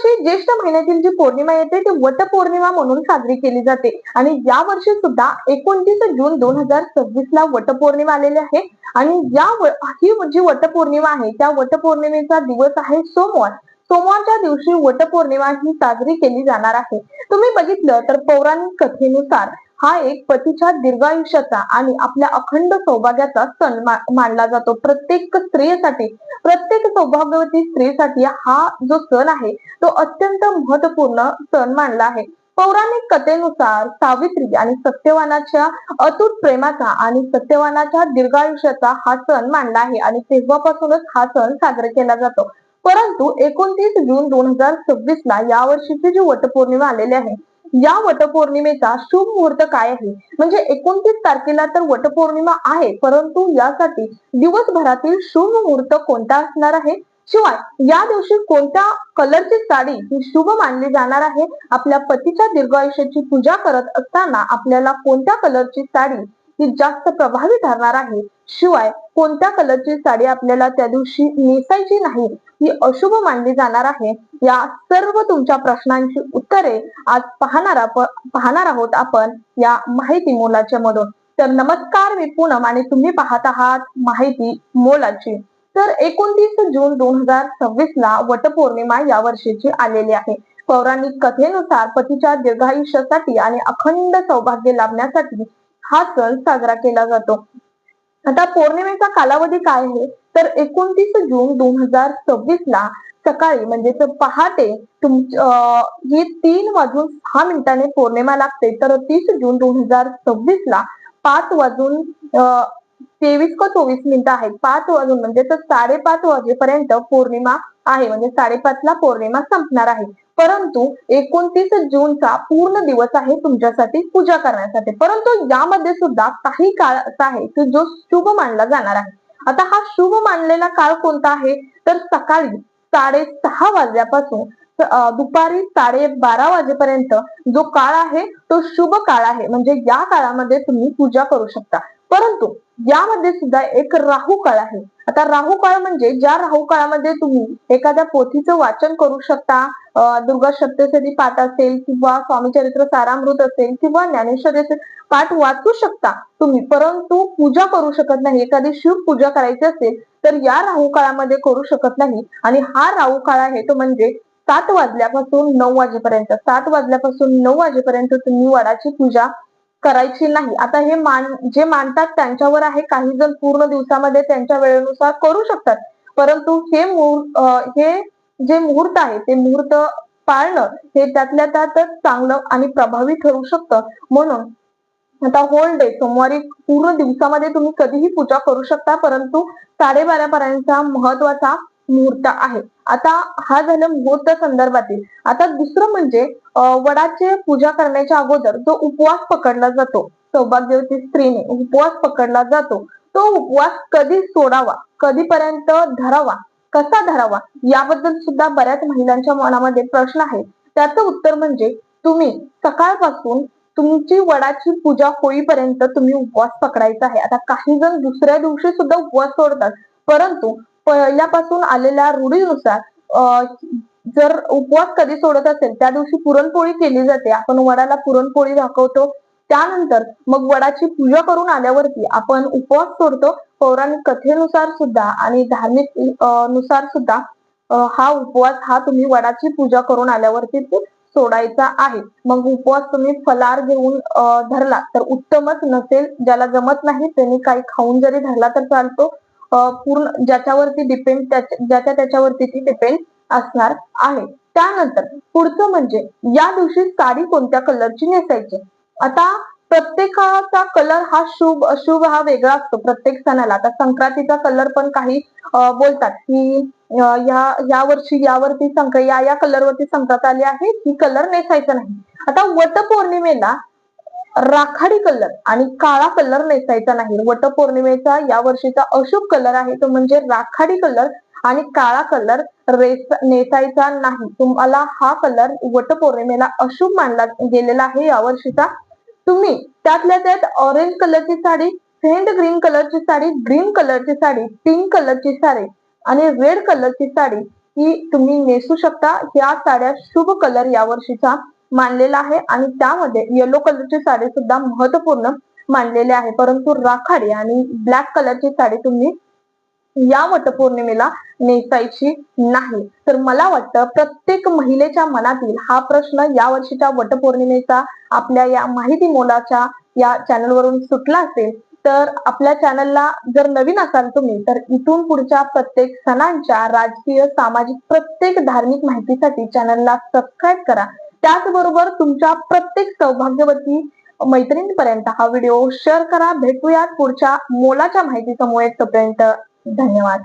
दरवर्षी ज्येष्ठ महिन्यातील जी पौर्णिमा येते ती वटपौर्णिमा म्हणून साजरी केली जाते आणि या वर्षी सुद्धा 29 जून 2026 ला वटपौर्णिमा आलेली आहे आणि ही जी वटपौर्णिमा आहे त्या वटपौर्णिमेचा दिवस आहे सोमवार. सोमवारच्या दिवशी वटपौर्णिमा ही साजरी केली जाणार आहे. तुम्ही बघितलं तर पौराणिक कथेनुसार हा एक पतीच्या दीर्घायुष्याचा आणि आपल्या अखंड सौभाग्याचा सण मानला जातो. प्रत्येक सौभाग्यवती स्त्रीसाठी हा जो सण आहे तो अत्यंत महत्वपूर्ण सण मानला आहे. पौराणिक कथेनुसार सावित्री आणि सत्यवानाच्या अतूट प्रेमाचा आणि सत्यवानाच्या दीर्घायुष्याचा हा सण मानला आहे आणि तेव्हापासूनच हा सण साजरा केला जातो. परंतु 29 जून 2026 ला या वर्षीची जी वटपौर्णिमा आलेली आहे या वटपौर्णिमेचा शुभ मुहूर्त काय आहे? म्हणजे 29 तारखेला तर वटपौर्णिमा आहे, परंतु यासाठी दिवसभरातील शुभ मुहूर्त कोणता असणार आहे? शिवाय या दिवशी कोणत्या कलरची साडी ही शुभ मानली जाणार आहे? आपल्या पतीच्या दीर्घायुष्याची पूजा करत असताना आपल्याला कोणत्या कलरची साडी ही जास्त प्रभावी ठरणार आहे? शिवाय कोणत्या कलरची साडी आपल्याला त्या दिवशी नेसायची नाही, ही अशुभ मानली जाणार आहे? या सर्व तुमच्या प्रश्नांची उत्तरे आज पाहणार आहोत आपण या माहिती मोलाच्या मधून. तर नमस्कार, मी पूनम आणि तुम्ही पाहत आहात माहिती मोलाची. तर 29 जून 2026 ला वटपौर्णिमा या वर्षीची आलेली आहे. पौराणिक कथेनुसार पतीच्या दीर्घायुष्यासाठी आणि अखंड सौभाग्य लाभण्यासाठी हा सण साजरा केला जातो. आता पौर्णिमेचा कालावधी काय आहे? तर 29 जून 2026 ला सकाळी म्हणजेच पहाटे ही 3:06 पौर्णिमा लागते. तर 30 जून 2026 ला 5:23:24 आहेत. 5 वाजून म्हणजे 5:30 वाजेपर्यंत पौर्णिमा आहे, म्हणजे 5:30 ला पौर्णिमा संपणार आहे. परंतु 29 जूनचा पूर्ण दिवस आहे तुमच्यासाठी पूजा करण्यासाठी. परंतु यामध्ये सुद्धा काही काळ असा आहे की जो शुभ मानला जाणार आहे. आता हा शुभ मानलेला काळ कोणता आहे? तर सकाळी 6:30 वाजल्यापासून दुपारी 12:30 वाजेपर्यंत जो काळ आहे तो शुभ काळ आहे. म्हणजे या काळामध्ये तुम्ही पूजा करू शकता. परंतु यामध्ये सुद्धा एक राहू काळ आहे. आता राहू काळ म्हणजे ज्या राहू काळामध्ये तुम्ही एखाद्या पोथीचं वाचन करू शकता, दुर्गा सप्तशती पाठ असेल किंवा स्वामी चरित्र सारामृत असेल किंवा ज्ञानेश्वरीचे पाठ वाचू शकता तुम्ही, परंतु पूजा करू शकत नाही. एखादी शिव पूजा करायची असेल तर या राहू काळामध्ये करू शकत नाही. आणि हा राहू काळ आहे तो म्हणजे 7 वाजल्यापासून 9 वाजेपर्यंत. 7 वाजल्यापासून 9 वाजेपर्यंत तुम्ही वडाची पूजा करायची नाही. आता जे मानतात त्यांच्यावर आहे. काही जण पूर्ण दिवसामध्ये त्यांच्या वेळेनुसार करू शकतात, परंतु हे जे मुहूर्त आहे ते मुहूर्त पाळणं हे त्यातल्या त्यातच चांगलं आणि प्रभावी ठरू शकतं. म्हणून आता होल डे सोमवारी पूर्ण दिवसामध्ये तुम्ही कधीही पूजा करू शकता, परंतु 12:30 पर्यंतचा महत्वाचा मुहूर्त आहे. आता हा झालं मुहूर्त संदर्भातील. आता दुसरं म्हणजे वडाचे पूजा करण्याच्या अगोदर जो उपवास पकडला जातो, सौभाग्यवती स्त्रीने उपवास पकडला जातो, तो उपवास कधी सोडावा, कधीपर्यंत धरावा, कसा धरावा, याबद्दल सुद्धा बऱ्याच महिलांच्या मनामध्ये प्रश्न आहे. त्याचं उत्तर म्हणजे तुम्ही सकाळपासून तुमची वडाची पूजा होईपर्यंत तुम्ही उपवास पकडायचा आहे. आता काही जण दुसऱ्या दिवशी सुद्धा उपवास सोडतात, परंतु पहिल्यापासून आलेल्या रूढीनुसार जर उपवास कधी सोडत असेल त्या दिवशी पुरणपोळी केली जाते. आपण वडाला पुरणपोळी दाखवतो, त्यानंतर मग वडाची पूजा करून आल्यावरती आपण उपवास सोडतो. पौराणिक कथेनुसार सुद्धा आणि धार्मिक नुसार सुद्धा हा उपवास हा तुम्ही वडाची पूजा करून आल्यावरती सोडायचा आहे. मग उपवास तुम्ही फलार घेऊन धरला तर उत्तमच, नसेल ज्याला जमत नाही त्यांनी काही खाऊन जरी धरला तर चालतो. पूर्ण ज्याच्यावरती डिपेंड त्याच्यावरती ती डिपेंड असणार आहे. त्यानंतर पुढचं म्हणजे या दिवशी साडी कोणत्या कलरची नेसायची. आता प्रत्येकाचा कलर हा शुभ अशुभ हा वेगळा असतो प्रत्येक सणाला. आता संक्रांतीचा कलर पण काही बोलतात की या वर्षी यावरती या कलरवरती संक्रांत आली आहे, ही कलर नेसायचा नाही. आता वटपौर्णिमेला राखाडी कलर आणि काळा कलर नेसायचा नाही. वटपौर्णिमेचा या वर्षीचा अशुभ कलर आहे तो म्हणजे राखाडी कलर आणि काळा कलर नेसायचा नाही. तुम्हाला हा कलर वटपौर्णिमेला अशुभ मानला गेलेला आहे या वर्षीचा. तुम्ही त्यातल्या त्यात ऑरेंज कलरची साडी, सेंड ग्रीन कलरची साडी, ग्रीन कलरची साडी, पिंक कलरची साडी आणि रेड कलरची साडी की तुम्ही नेसू शकता. ह्या साड्या शुभ कलर या वर्षीचा मानलेला आहे आणि त्यामध्ये येलो कलरची साडी सुद्धा महत्वपूर्ण मानलेली आहे. परंतु राखाडी आणि ब्लॅक कलरची साडी तुम्ही या वटपौर्णिमेला नेसायची नाही. तर मला वाटतं प्रत्येक महिलेच्या मनातील हा प्रश्न या वर्षीच्या वटपौर्णिमेचा आपल्या या माहिती मोलाच्या या चॅनलवरून सुटला असेल. तर आपल्या चॅनलला जर नवीन असाल तुम्ही तर इथून पुढच्या प्रत्येक सणांच्या राजकीय, सामाजिक प्रत्येक धार्मिक माहितीसाठी चॅनलला सबस्क्राईब करा. त्याचबरोबर तुमच्या प्रत्येक सौभाग्यवती मैत्रिणींपर्यंत हा व्हिडिओ शेअर करा. भेटूयात पुढच्या मोलाच्या माहिती समूह. तोपर्यंत धन्यवाद.